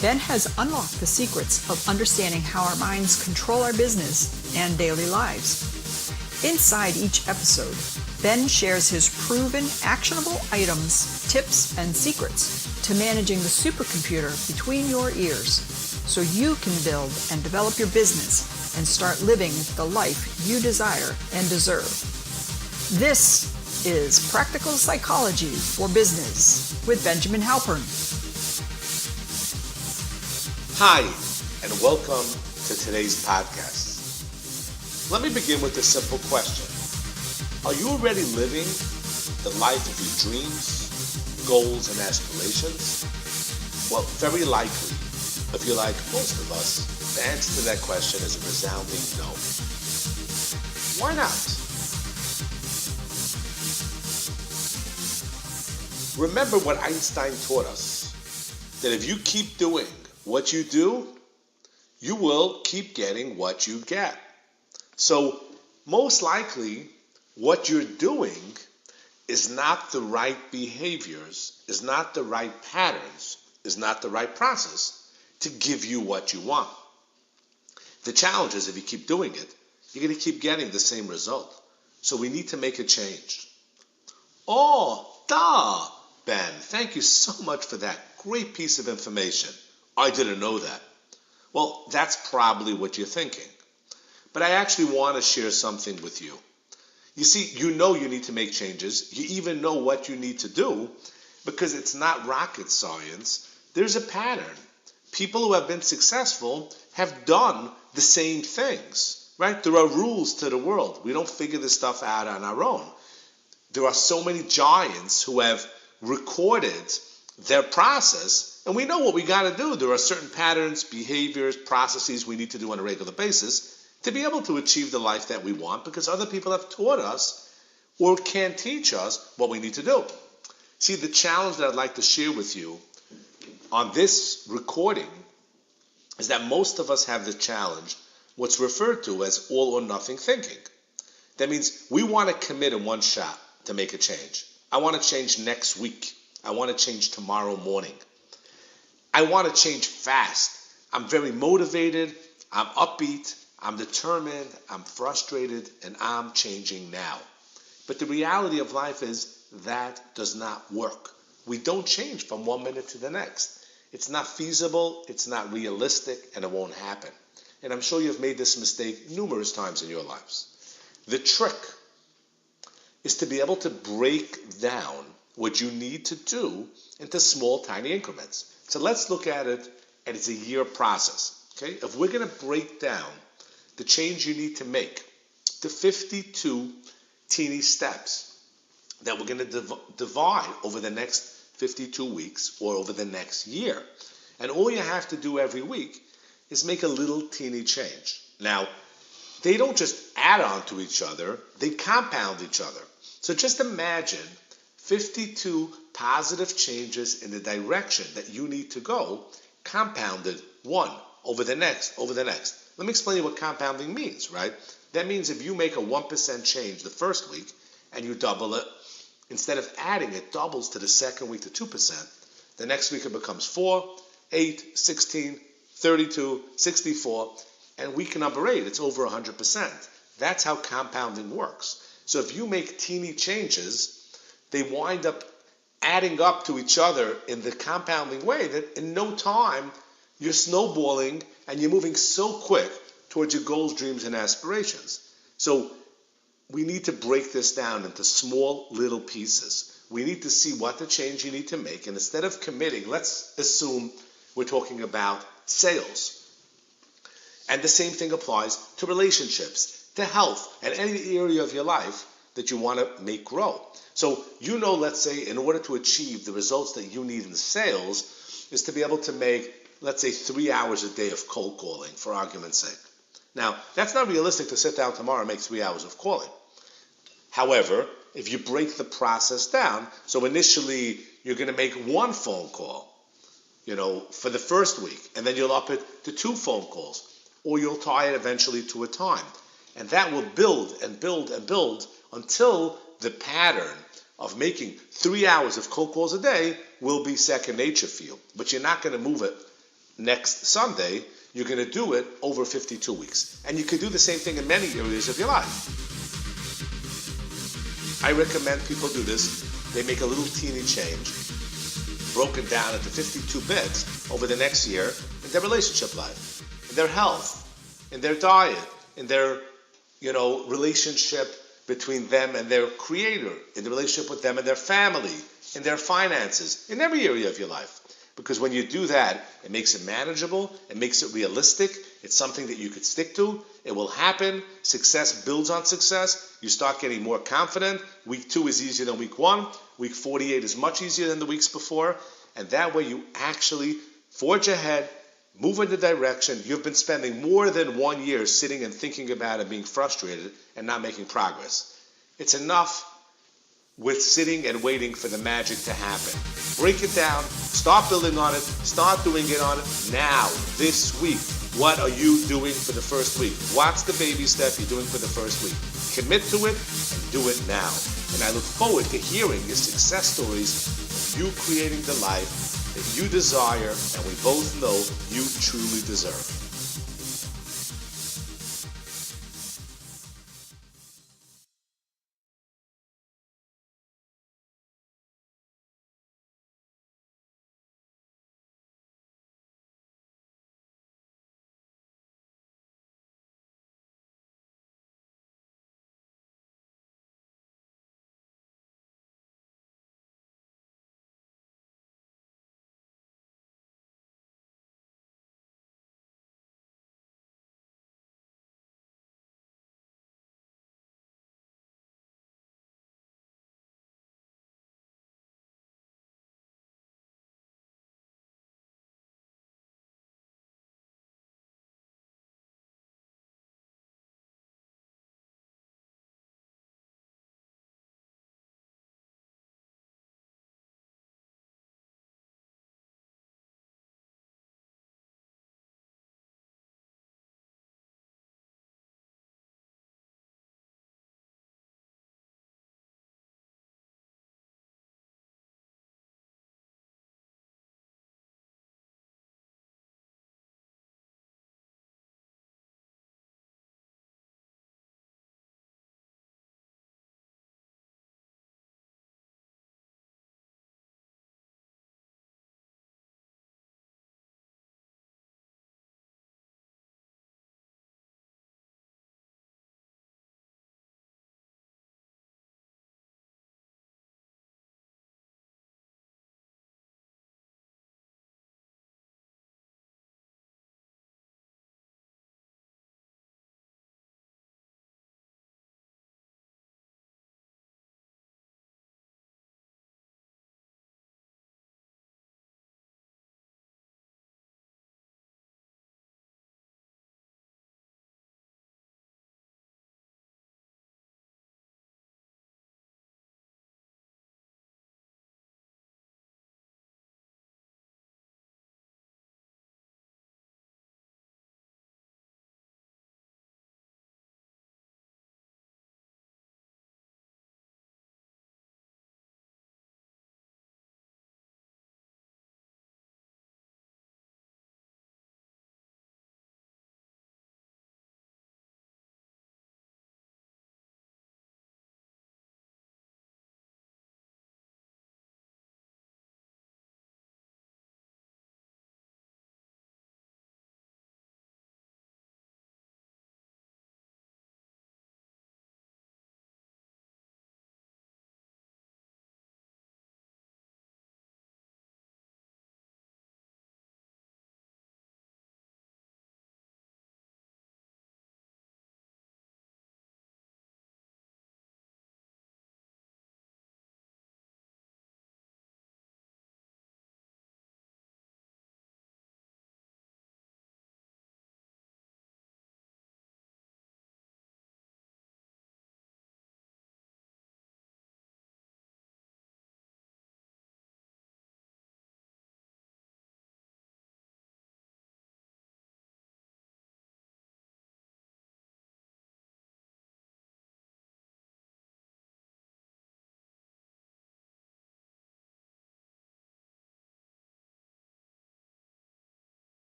Ben has unlocked the secrets of understanding how our minds control our business and daily lives. Inside each episode, Ben shares his proven, actionable items, tips, and secrets to managing the supercomputer between your ears so you can build and develop your business and start living the life you desire and deserve. This is Practical Psychology for Business with Benjamin Halpern. Hi, and welcome to today's podcast. Let me begin with a simple question. Are you already living the life of your dreams, goals, and aspirations? Well, very likely, if you're like most of us, the answer to that question is a resounding no. Why not? Remember what Einstein taught us, that if you keep doing what you do, you will keep getting what you get. So most likely, what you're doing is not the right behaviors, is not the right patterns, is not the right process to give you what you want. The challenge is if you keep doing it, you're going to keep getting the same result. So we need to make a change. Oh, duh, Ben, thank you so much for that great piece of information. I didn't know that. Well, that's probably what you're thinking. But I actually want to share something with you. You see, you know you need to make changes. You even know what you need to do because it's not rocket science. There's a pattern. People who have been successful have done the same things, right? There are rules to the world. We don't figure this stuff out on our own. There are so many giants who have recorded their process, and we know what we got to do. There are certain patterns, behaviors, processes we need to do on a regular basis to be able to achieve the life that we want because other people have taught us or can teach us what we need to do. See, the challenge that I'd like to share with you on this recording is that most of us have the challenge, what's referred to as all or nothing thinking. That means we want to commit in one shot to make a change. I want to change next week. I want to change tomorrow morning. I want to change fast. I'm very motivated. I'm upbeat. I'm determined. I'm frustrated. And I'm changing now. But the reality of life is that does not work. We don't change from 1 minute to the next. It's not feasible. It's not realistic. And it won't happen. And I'm sure you've made this mistake numerous times in your lives. The trick is to be able to break down what you need to do into small, tiny increments. So let's look at it as a year process. Okay? If we're going to break down the change you need to make to 52 teeny steps that we're going to divide over the next 52 weeks or over the next year. And all you have to do every week is make a little teeny change. Now, they don't just add on to each other, they compound each other. So just imagine 52 positive changes in the direction that you need to go, compounded one over the next, over the next. Let me explain you what compounding means, right? That means if you make a 1% change the first week and you double it, instead of adding, it doubles to the second week to 2%. The next week it becomes 4, 8, 16, 32, 64, and week number 8, it's over 100%. That's how compounding works. So if you make teeny changes, they wind up adding up to each other in the compounding way that in no time you're snowballing and you're moving so quick towards your goals, dreams, and aspirations. So we need to break this down into small little pieces. We need to see what the change you need to make. And instead of committing, let's assume we're talking about sales. And the same thing applies to relationships, to health, and any area of your life that you want to make grow. So you know, let's say, in order to achieve the results that you need in sales is to be able to make, let's say, 3 hours a day of cold calling, for argument's sake. Now, that's not realistic to sit down tomorrow and make 3 hours of calling. However, if you break the process down, so initially you're going to make one phone call, for the first week, and then you'll up it to 2 phone calls, or you'll tie it eventually to a time. And that will build and build and build until the pattern of making 3 hours of cold calls a day will be second nature for you. But you're not going to move it next Sunday, you're going to do it over 52 weeks. And you could do the same thing in many areas of your life. I recommend people do this. They make a little teeny change, broken down into 52 bits over the next year in their relationship life, in their health, in their diet, in their, relationship between them and their creator, in the relationship with them and their family, in their finances, in every area of your life. Because when you do that, it makes it manageable, it makes it realistic, it's something that you could stick to, it will happen, success builds on success, you start getting more confident, week 2 is easier than week 1, week 48 is much easier than the weeks before, and that way you actually forge ahead, move in the direction. You've been spending more than 1 year sitting and thinking about it, being frustrated, and not making progress. It's enough with sitting and waiting for the magic to happen. Break it down, start building on it, start doing it on now, this week. What are you doing for the first week? What's the baby step you're doing for the first week? Commit to it and do it now. And I look forward to hearing your success stories of you creating the life that you desire and we both know you truly deserve.